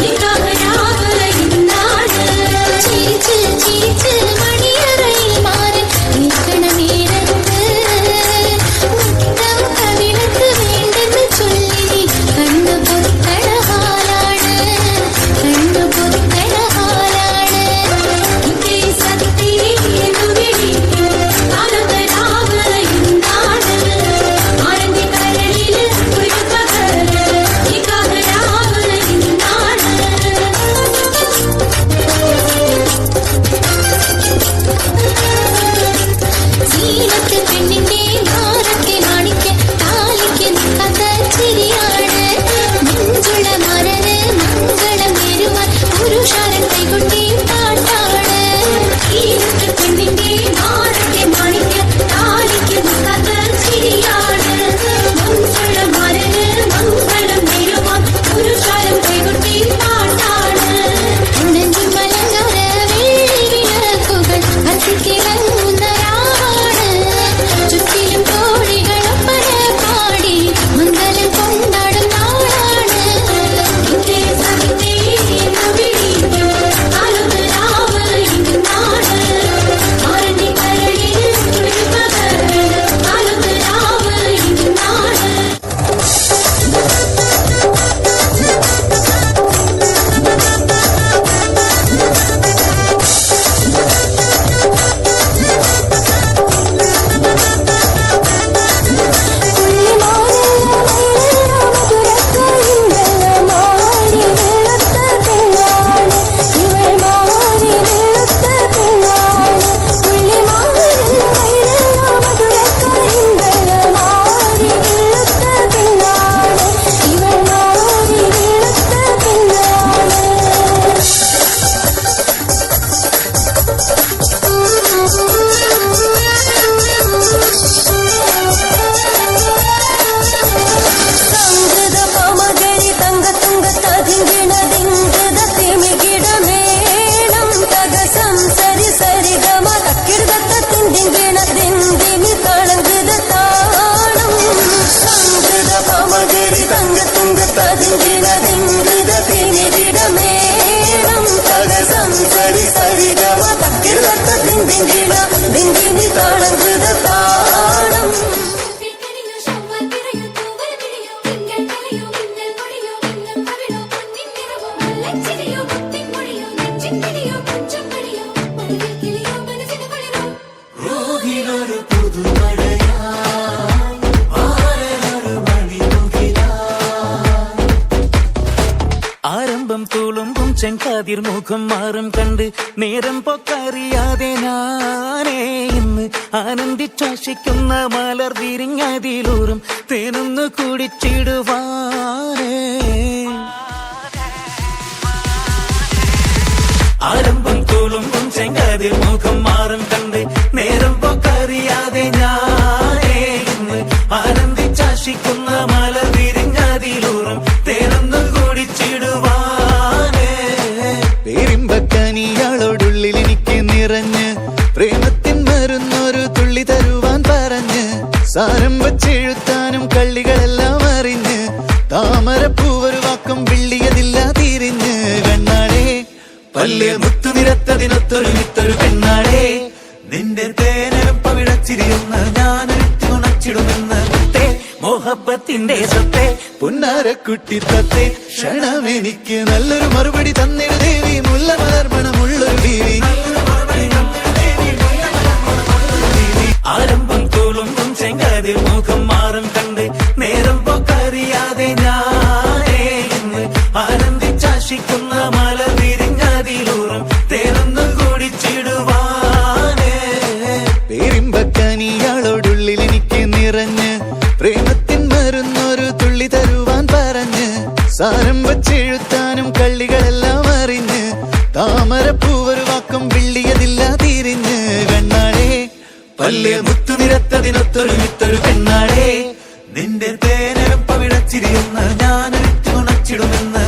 Nikah ആരംഭം തുളുമ്പും ചെങ്കാതിർ മുഖം മാറും കണ്ട് നേരം പൊക്കറിയാതെ ഞാനേ ഇന്ന് ആനന്ദിച്ചാശിക്കുന്ന മലർ വിരിഞ്ഞതിലൂറും തേനൊന്ന് കുടിച്ചിടുവാനേ. ആരംഭം തുളുമ്പും ചെങ്കാതിർ മുഖം മാറും കണ്ട് നേരം പൊക്കറിയാതെ ഞാനേ ഇന്ന് ആനന്ദിച്ചാശിക്കുന്ന മലർ വിരിഞ്ഞതിലൂറും തേനൊന്ന് കുടിച്ചിടുവാനേ. പേരിമ്പക്കനിയാളോടുള്ളിൽ എനിക്ക് നിറഞ്ഞ് പ്രേമത്തിൻ മരുന്നൊരു തുള്ളി തരുവാൻ പറഞ്ഞ് സാരം വച്ചെഴുത്താനും കള്ളികളെല്ലാം അറിഞ്ഞ് താമരപ്പൂവൊരു വാക്കും വിള്ളിയതില്ല തിരിഞ്ഞ് കണ്ണാടേ പല്ല് മുത്തു നിരത്തതിനൊത്തൊരു വിത്തൊരു പെണ്ണാടേ നിന്റെ തേനരം പവിഴച്ചിരിയുന്ന ഞാനൊരുത്തി ഉണച്ചിടുമെന്ന് മോഹബത്തിന്റെ സത്തെ പുന്നാരക്കുട്ടി തത്തെ ക്ഷണമെനിക്ക് നല്ലൊരു മറുപടി തന്നിട ദേവി മുല്ല മലർമണമുള്ളൊരു ദേവി. ആരംഭം തുളുമ്പും ചെങ്കാതിർ മുഖം മാറും കണ്ട് നേരം പൊക്കറിയാതെ ഞാനേ ഇന്ന് ആനന്ദിച്ചാശിക്കുന്ന മലർ വിരിഞ്ഞതിലൂറും തേനൊന്ന് കുടിച്ചിടുവാനേ. പേരിമ്പക്കനിയാളോടുള്ളിൽ എനിക്ക് നിറഞ്ഞ് പ്രേമത്തിൻ മരുന്നൊരു തുള്ളി തരുവാൻ പറഞ്ഞ് സാരം വച്ചെഴുത്താനും കള്ളികളെല്ലാം അറിഞ്ഞ് താമരപ്പൂവൊരു വാക്കും വിള്ളിയതില്ല തിരിഞ്ഞ് കണ്ണാടേ പല്ല് മുത്തു നിരത്തതിനൊത്തൊരു വിത്തൊരു പെണ്ണാടേ നിന്റെ തേനരം പവിഴച്ചിരിയുന്ന ഞാനൊരുത്തി ഉണച്ചിടുമെന്ന്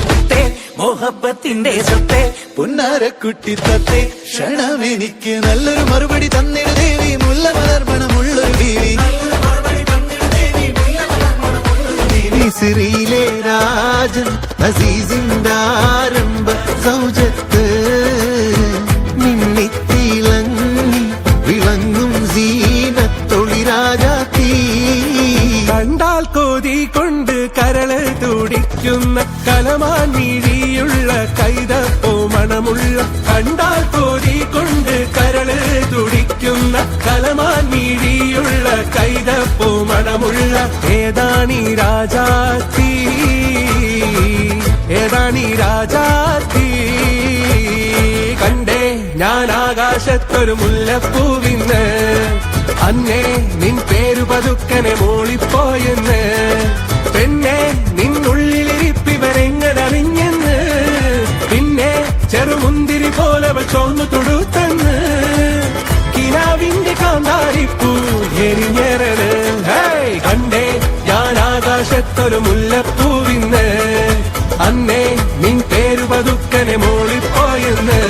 മോഹബത്തിന്റെ സത്തെ പുന്നാരക്കുട്ടി തത്തെ ക്ഷണമെനിക്ക് നല്ലൊരു മറുപടി തന്നിട ദേവി മുല്ല മലർമണമുള്ളൊരു ദേവി. മിസ്രിയിലെ രാജൻ അസീസിന്റെ ആരംഭ സൗജത്ത് മിന്നിത്തിളങ്ങി വിളങ്ങും സീനത്തൊളി രാജാത്തി. കണ്ടാൽ കൊതി കൊണ്ട് കരള് തുടിക്കുന്ന കലമാൻ മിഴിയുള്ള കൈതപ്പോ മണമുള്ള കണ്ടാൽ കൊതി കൊണ്ട് കരള് തുടിക്കുന്ന കലമാൻ മിഴിയുള്ള കൈതപ്പോ മണമുള്ള ഏതാണീ രാജാത്തി ഏതാണീ രാജാത്തി. കണ്ടേ ഞാൻ ആകാശത്തൊരു മുല്ലപ്പൂവിന്ന് അന്നേ നിൻ പേരു പതുക്കനെ മോളിപ്പോയെന്ന് പെണ്ണെ നിന്നുള്ളിലിരിപ്പിവരെങ്ങനറിഞ്ഞെന്ന് പിന്നെ ചെറുമുന്തിരി പോലവൾ ചോന്നു തൊടുത്തെന്ന് കിനാവിന്റെ കാന്താരിപ്പൂ എരിഞ്ഞേറന്. കണ്ടേ ഞാൻ ആകാശത്തൊരു മുല്ലപ്പൂവിന്ന് അന്നേ നിൻ പേരു പതുക്കനെ മോളിപ്പോയെന്ന്.